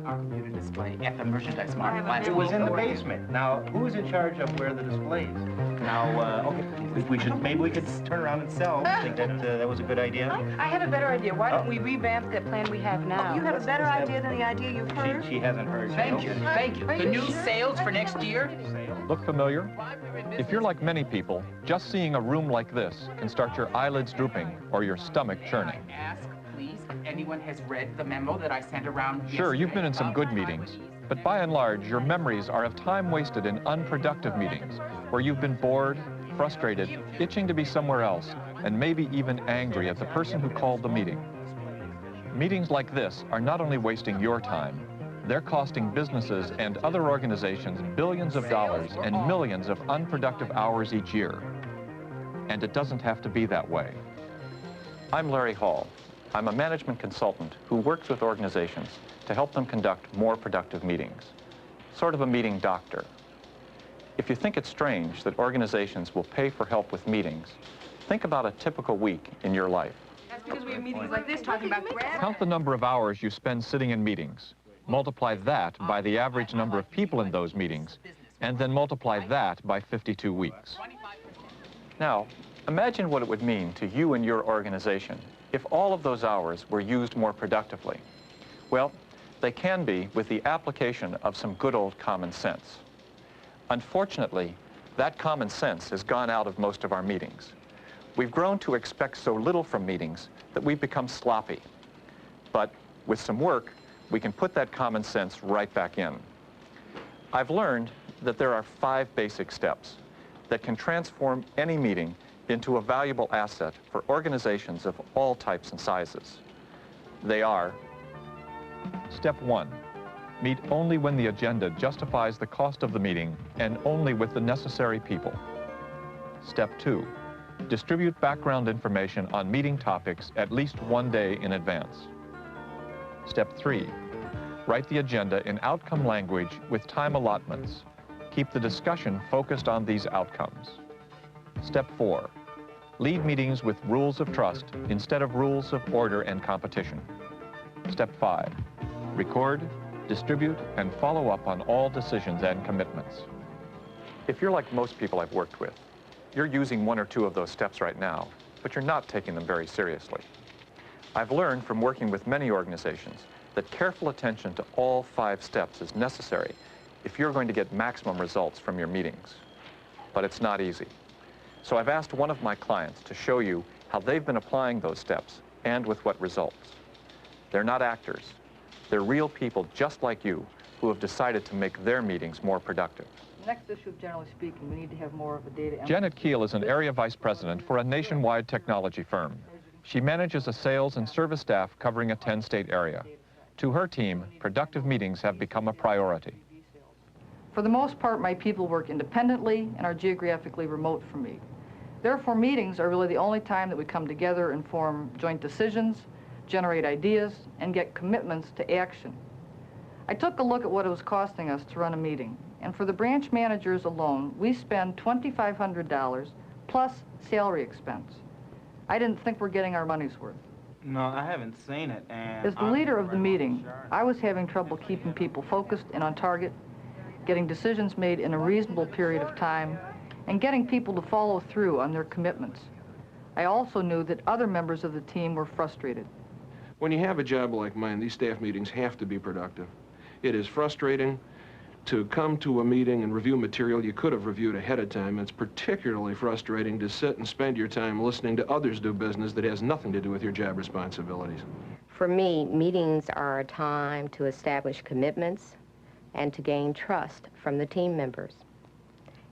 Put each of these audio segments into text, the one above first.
Our computer display at the merchandise market. It was in the basement. Now, who's in charge of where the display is? Now, okay, maybe we could turn around and sell. Think that that was a good idea? I have a better idea. Why don't we revamp that plan we have now? You have a better idea than the idea you've heard? She hasn't heard. Thank you, thank you. The new sales for next year? Look familiar? If you're like many people, just seeing a room like this can start your eyelids drooping or your stomach churning. Ask, please, if anyone has read the memo that I sent around yesterday. Sure, you've been in some good meetings, but by and large, your memories are of time wasted in unproductive meetings, where you've been bored, frustrated, itching to be somewhere else, and maybe even angry at the person who called the meeting. Meetings like this are not only wasting your time, they're costing businesses and other organizations billions of dollars and millions of unproductive hours each year. And it doesn't have to be that way. I'm Larry Hall. I'm a management consultant who works with organizations to help them conduct more productive meetings. Sort of a meeting doctor. If you think it's strange that organizations will pay for help with meetings, think about a typical week in your life. That's because we have meetings like this talking about grass. Count the number of hours you spend sitting in meetings. Multiply that by the average number of people in those meetings, and then multiply that by 52 weeks. Now, imagine what it would mean to you and your organization if all of those hours were used more productively. Well, they can be with the application of some good old common sense. Unfortunately, that common sense has gone out of most of our meetings. We've grown to expect so little from meetings that we've become sloppy. But with some work, we can put that common sense right back in. I've learned that there are 5 basic steps that can transform any meeting into a valuable asset for organizations of all types and sizes. They are: Step 1, meet only when the agenda justifies the cost of the meeting and only with the necessary people. Step 2, distribute background information on meeting topics at least 1 day in advance. Step 3, write the agenda in outcome language with time allotments. Keep the discussion focused on these outcomes. Step 4, lead meetings with rules of trust instead of rules of order and competition. Step 5, record, distribute, and follow up on all decisions and commitments. If you're like most people I've worked with, you're using 1 or 2 of those steps right now, but you're not taking them very seriously. I've learned from working with many organizations that careful attention to all 5 steps is necessary if you're going to get maximum results from your meetings. But it's not easy. So I've asked one of my clients to show you how they've been applying those steps and with what results. They're not actors. They're real people just like you who have decided to make their meetings more productive. Next issue, generally speaking, we need to have more of a data... Janet Keel is an area vice president for a nationwide technology firm. She manages a sales and service staff covering a 10-state area. To her team, productive meetings have become a priority. For the most part, my people work independently and are geographically remote from me. Therefore, meetings are really the only time that we come together and form joint decisions, generate ideas, and get commitments to action. I took a look at what it was costing us to run a meeting, and for the branch managers alone, we spend $2,500 plus salary expense. I didn't think we're getting our money's worth. No, I haven't seen it, and... As the leader of the meeting, I was having trouble keeping people focused and on target, getting decisions made in a reasonable period of time, and getting people to follow through on their commitments. I also knew that other members of the team were frustrated. When you have a job like mine, these staff meetings have to be productive. It is frustrating to come to a meeting and review material you could have reviewed ahead of time. It's particularly frustrating to sit and spend your time listening to others do business that has nothing to do with your job responsibilities. For me, meetings are a time to establish commitments and to gain trust from the team members.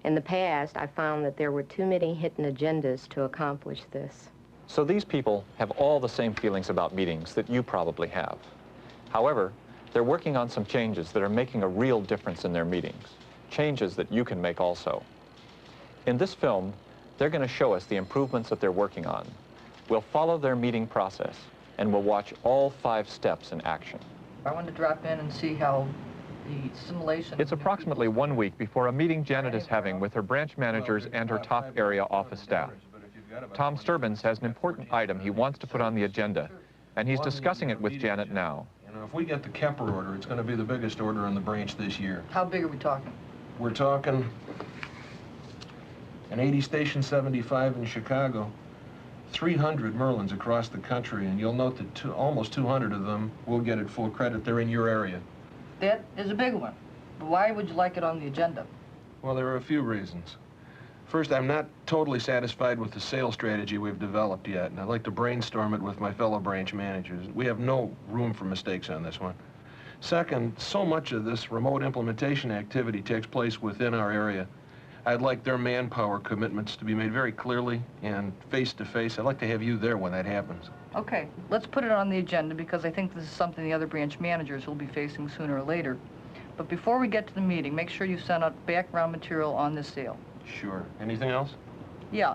In the past, I found that there were too many hidden agendas to accomplish this. So these people have all the same feelings about meetings that you probably have. However, they're working on some changes that are making a real difference in their meetings, changes that you can make also. In this film, they're going to show us the improvements that they're working on. We'll follow their meeting process, and we'll watch all 5 steps in action. I wanted to drop in and see how the simulation... It's approximately 1 week before a meeting Janet is having with her branch managers and her top area office staff. Tom Sturbins has an important item he wants to put on the agenda, and he's discussing it with Janet now. if we get the Kemper order, it's going to be the biggest order in the branch this year. How big are we talking? We're talking an 80 station 75 in Chicago, 300 Merlins across the country, and you'll note that almost 200 of them will get it full credit. They're in your area. That is a big one. But why would you like it on the agenda? Well, there are a few reasons. First, I'm not totally satisfied with the sales strategy we've developed yet, and I'd like to brainstorm it with my fellow branch managers. We have no room for mistakes on this one. Second, so much of this remote implementation activity takes place within our area. I'd like their manpower commitments to be made very clearly and face-to-face. I'd like to have you there when that happens. Okay, let's put it on the agenda because I think this is something the other branch managers will be facing sooner or later. But before we get to the meeting, make sure you send out background material on this sale. Sure. Anything else? Yeah,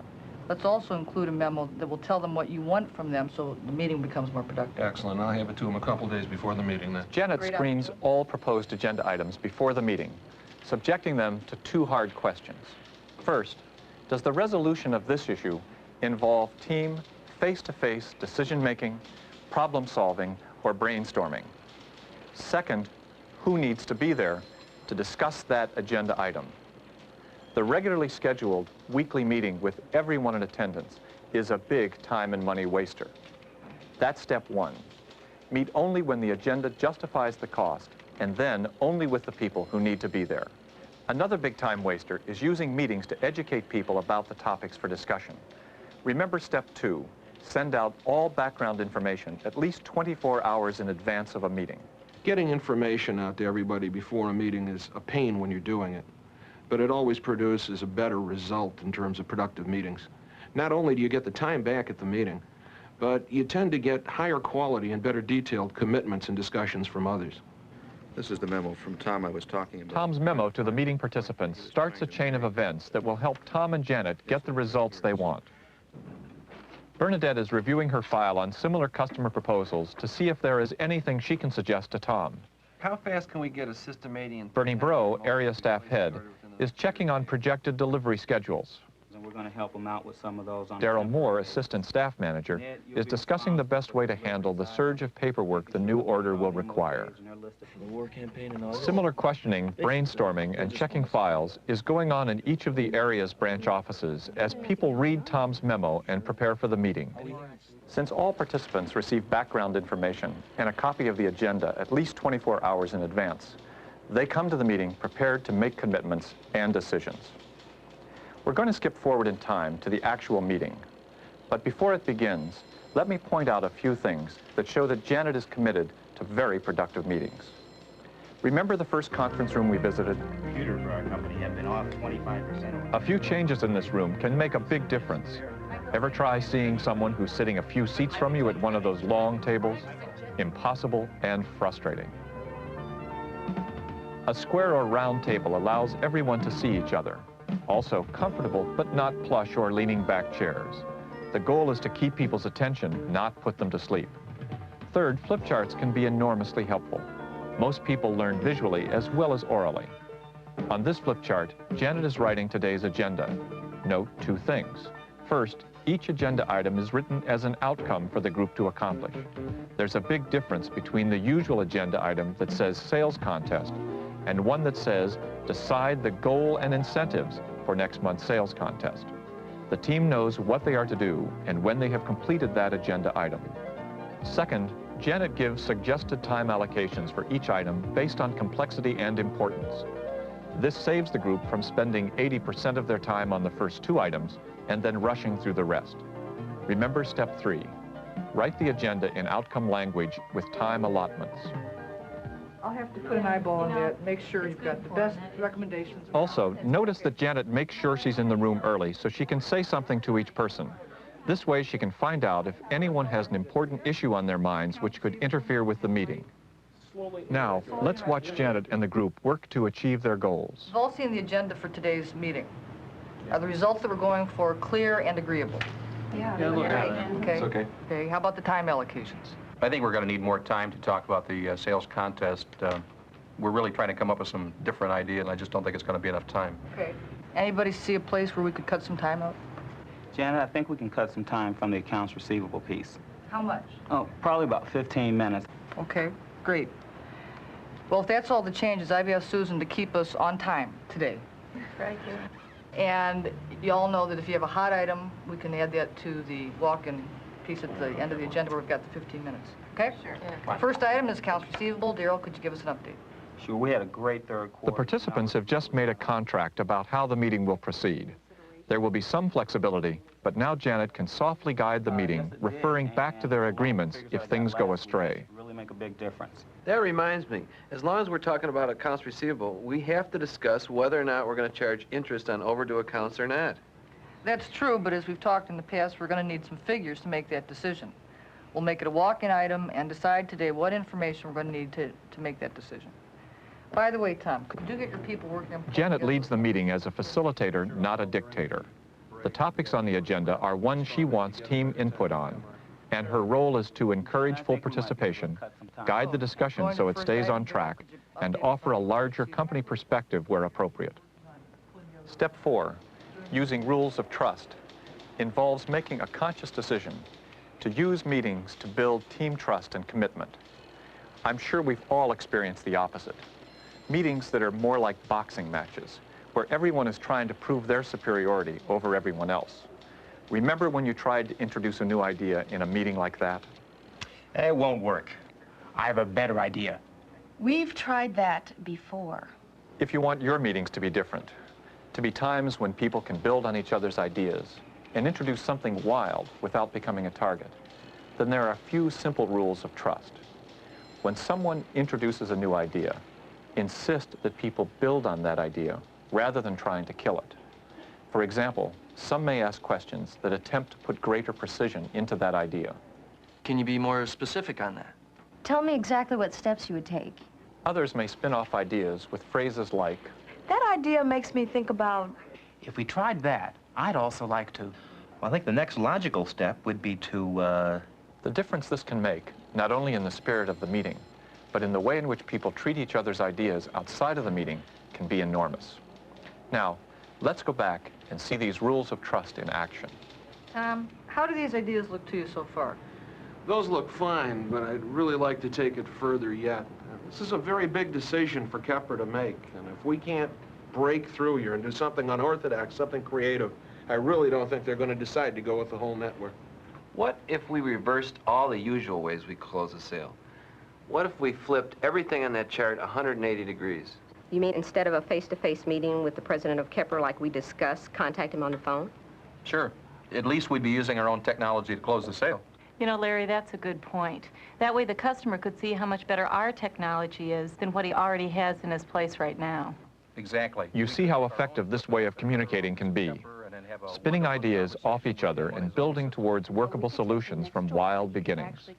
let's also include a memo that will tell them what you want from them so the meeting becomes more productive. Excellent. I'll have it to them a couple days before the meeting then. Janet Great screens idea. all proposed agenda items before the meeting, subjecting them to two hard questions. First, does the resolution of this issue involve team, face-to-face decision-making, problem-solving, or brainstorming? Second, who needs to be there to discuss that agenda item? The regularly scheduled weekly meeting with everyone in attendance is a big time and money waster. That's step one. Meet only when the agenda justifies the cost, and then only with the people who need to be there. Another big time waster is using meetings to educate people about the topics for discussion. Remember step two, send out all background information at least 24 hours in advance of a meeting. Getting information out to everybody before a meeting is a pain when you're doing it, but it always produces a better result in terms of productive meetings. Not only do you get the time back at the meeting, but you tend to get higher quality and better detailed commitments and discussions from others. This is the memo from Tom I was talking about. Tom's memo to the meeting participants starts a chain of events that will help Tom and Janet get the results they want. Bernadette is reviewing her file on similar customer proposals to see if there is anything she can suggest to Tom. How fast can we get a systematian? Bernie Bro, area staff head, is checking on projected delivery schedules. And we're going to help them out with some of those. Daryl Moore, assistant staff manager, is discussing the best way to handle the surge of paperwork the new order will require. Similar questioning, brainstorming, and checking files is going on in each of the area's branch offices as people read Tom's memo and prepare for the meeting. Since all participants receive background information and a copy of the agenda at least 24 hours in advance, they come to the meeting prepared to make commitments and decisions. We're going to skip forward in time to the actual meeting. But before it begins, let me point out a few things that show that Janet is committed to very productive meetings. Remember the first conference room we visited? Computers for our company have been off 25%. A few changes in this room can make a big difference. Ever try seeing someone who's sitting a few seats from you at one of those long tables? Impossible and frustrating. A square or round table allows everyone to see each other. Also comfortable, but not plush or leaning back chairs. The goal is to keep people's attention, not put them to sleep. Third, flip charts can be enormously helpful. Most people learn visually as well as orally. On this flip chart, Janet is writing today's agenda. Note two things. First, each agenda item is written as an outcome for the group to accomplish. There's a big difference between the usual agenda item that says sales contest and one that says decide the goal and incentives for next month's sales contest. The team knows what they are to do and when they have completed that agenda item. Second, Janet gives suggested time allocations for each item based on complexity and importance. This saves the group from spending 80% of their time on the first two items and then rushing through the rest. Remember step 3. Write the agenda in outcome language with time allotments. I'll have to put an eyeball on that, make sure you've got the best recommendations. Also, notice that Janet makes sure she's in the room early so she can say something to each person. This way she can find out if anyone has an important issue on their minds which could interfere with the meeting. Now, let's watch Janet and the group work to achieve their goals. You've all seen the agenda for today's meeting. Are the results that we're going for clear and agreeable? Yeah, look at right. it. Okay. It's okay. Okay, how about the time allocations? I think we're going to need more time to talk about the sales contest. We're really trying to come up with some different idea, and I just don't think it's going to be enough time. Okay. Anybody see a place where we could cut some time out? Janet, I think we can cut some time from the accounts receivable piece. How much? Oh, probably about 15 minutes. Okay. Great. Well, if that's all the changes, I've asked Susan to keep us on time today. Thank you. And you all know that if you have a hot item, we can add that to the walk-in piece at the end of the agenda where we've got the 15 minutes. Okay? Sure. Yeah. First item is accounts receivable. Daryl, could you give us an update? Sure, we had a great third quarter. The participants have just made a contract about how the meeting will proceed. There will be some flexibility, but now Janet can softly guide the meeting, referring back to their agreements if things go astray. Really make a big difference. That reminds me, as long as we're talking about accounts receivable, we have to discuss whether or not we're going to charge interest on overdue accounts or not. That's true, but as we've talked in the past, we're going to need some figures to make that decision. We'll make it a walk-in item and decide today what information we're going to need to make that decision. By the way, Tom, could you get your people working on... Janet leads the meeting as a facilitator, not a dictator. The topics on the agenda are ones she wants team input on, and her role is to encourage full participation, guide the discussion so it stays on track, and offer a larger company perspective where appropriate. Step 4, using rules of trust, involves making a conscious decision to use meetings to build team trust and commitment. I'm sure we've all experienced the opposite. Meetings that are more like boxing matches, where everyone is trying to prove their superiority over everyone else. Remember when you tried to introduce a new idea in a meeting like that? It won't work. I have a better idea. We've tried that before. If you want your meetings to be different, to be times when people can build on each other's ideas and introduce something wild without becoming a target, then there are a few simple rules of trust. When someone introduces a new idea, insist that people build on that idea rather than trying to kill it. For example, some may ask questions that attempt to put greater precision into that idea. Can you be more specific on that? Tell me exactly what steps you would take. Others may spin off ideas with phrases like, That idea makes me think about... If we tried that, I'd also like to... Well, I think the next logical step would be to, The difference this can make, not only in the spirit of the meeting, but in the way in which people treat each other's ideas outside of the meeting, can be enormous. Now, let's go back and see these rules of trust in action. Tom, how do these ideas look to you so far? Those look fine, but I'd really like to take it further yet. This is a very big decision for Kepler to make, and if we can't break through here and do something unorthodox, something creative, I really don't think they're going to decide to go with the whole network. What if we reversed all the usual ways we close a sale? What if we flipped everything on that chart 180 degrees? You mean instead of a face-to-face meeting with the president of Kepler like we discussed, contact him on the phone? Sure. At least we'd be using our own technology to close the sale. You know, Larry, that's a good point. That way the customer could see how much better our technology is than what he already has in his place right now. Exactly. You see how effective this way of communicating can be. Spinning ideas off each other and building towards workable solutions from wild beginnings.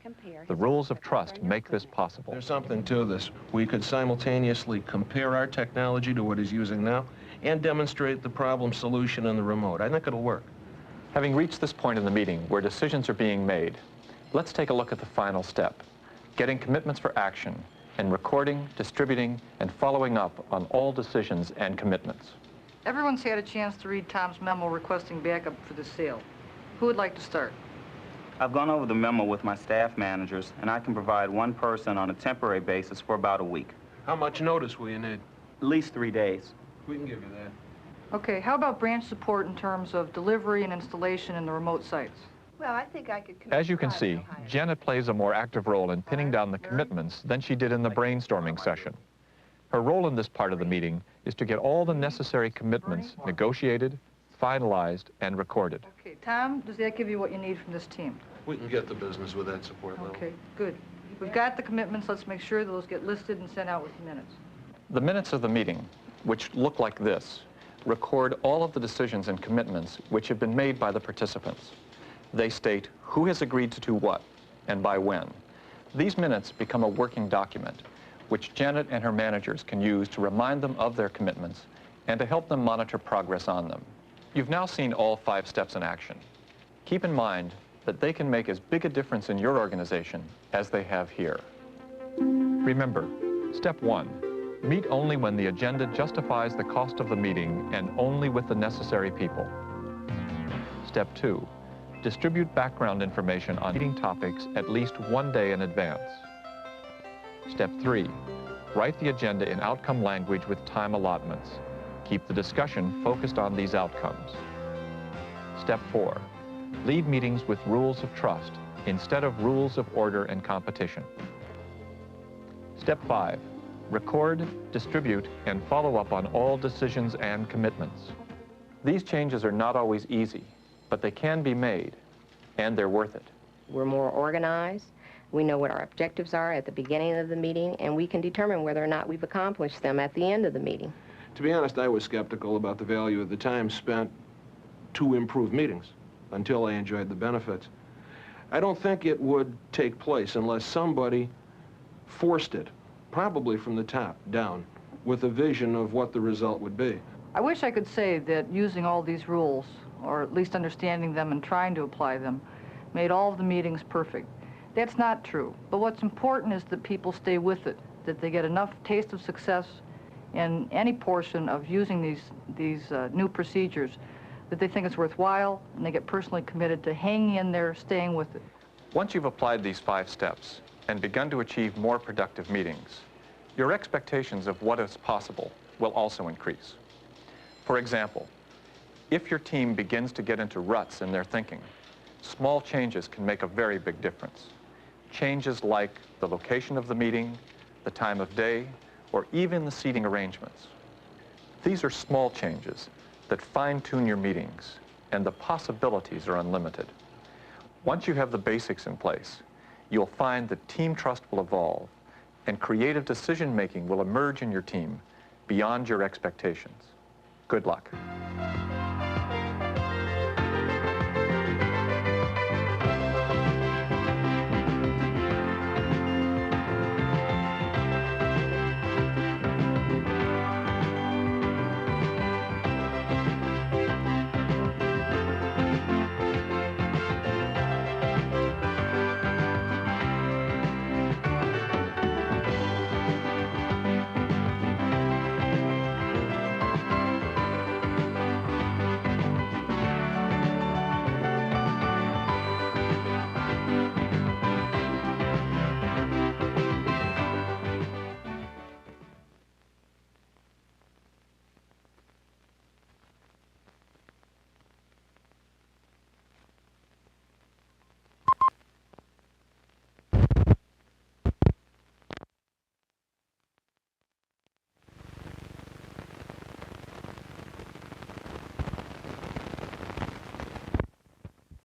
The rules of trust make this possible. There's something to this. We could simultaneously compare our technology to what he's using now and demonstrate the problem solution in the remote. I think it'll work. Having reached this point in the meeting where decisions are being made, let's take a look at the final step, getting commitments for action and recording, distributing, and following up on all decisions and commitments. Everyone's had a chance to read Tom's memo requesting backup for the sale. Who would like to start? I've gone over the memo with my staff managers, and I can provide one person on a temporary basis for about a week. How much notice will you need? At least 3 days. We can give you that. Okay, how about branch support in terms of delivery and installation in the remote sites? Well, I think I could... As you can see, Janet plays a more active role in pinning down the commitments than she did in the brainstorming session. Her role in this part of the meeting is to get all the necessary commitments negotiated, finalized, and recorded. Okay, Tom, does that give you what you need from this team? We can get the business with that support level. Okay, good. We've got the commitments. Let's make sure those get listed and sent out with the minutes. The minutes of the meeting, which look like this, record all of the decisions and commitments which have been made by the participants. They state who has agreed to do what and by when. These minutes become a working document which Janet and her managers can use to remind them of their commitments and to help them monitor progress on them. You've now seen all 5 steps in action. Keep in mind that they can make as big a difference in your organization as they have here. Remember, step 1, meet only when the agenda justifies the cost of the meeting and only with the necessary people. Step 2, distribute background information on meeting topics at least 1 day in advance. Step 3, write the agenda in outcome language with time allotments. Keep the discussion focused on these outcomes. Step 4, lead meetings with rules of trust instead of rules of order and competition. Step 5, record, distribute, and follow up on all decisions and commitments. These changes are not always easy, but they can be made, and they're worth it. We're more organized. We know what our objectives are at the beginning of the meeting, and we can determine whether or not we've accomplished them at the end of the meeting. To be honest, I was skeptical about the value of the time spent to improve meetings until I enjoyed the benefits. I don't think it would take place unless somebody forced it, probably from the top down, with a vision of what the result would be. I wish I could say that using all these rules, or at least understanding them and trying to apply them, made all of the meetings perfect. That's not true. But what's important is that people stay with it, that they get enough taste of success in any portion of using these new procedures, that they think it's worthwhile, and they get personally committed to hanging in there, staying with it. Once you've applied these 5 steps and begun to achieve more productive meetings, your expectations of what is possible will also increase. For example, if your team begins to get into ruts in their thinking, small changes can make a very big difference. Changes like the location of the meeting, the time of day, or even the seating arrangements. These are small changes that fine-tune your meetings, and the possibilities are unlimited. Once you have the basics in place, you'll find that team trust will evolve, and creative decision-making will emerge in your team beyond your expectations. Good luck.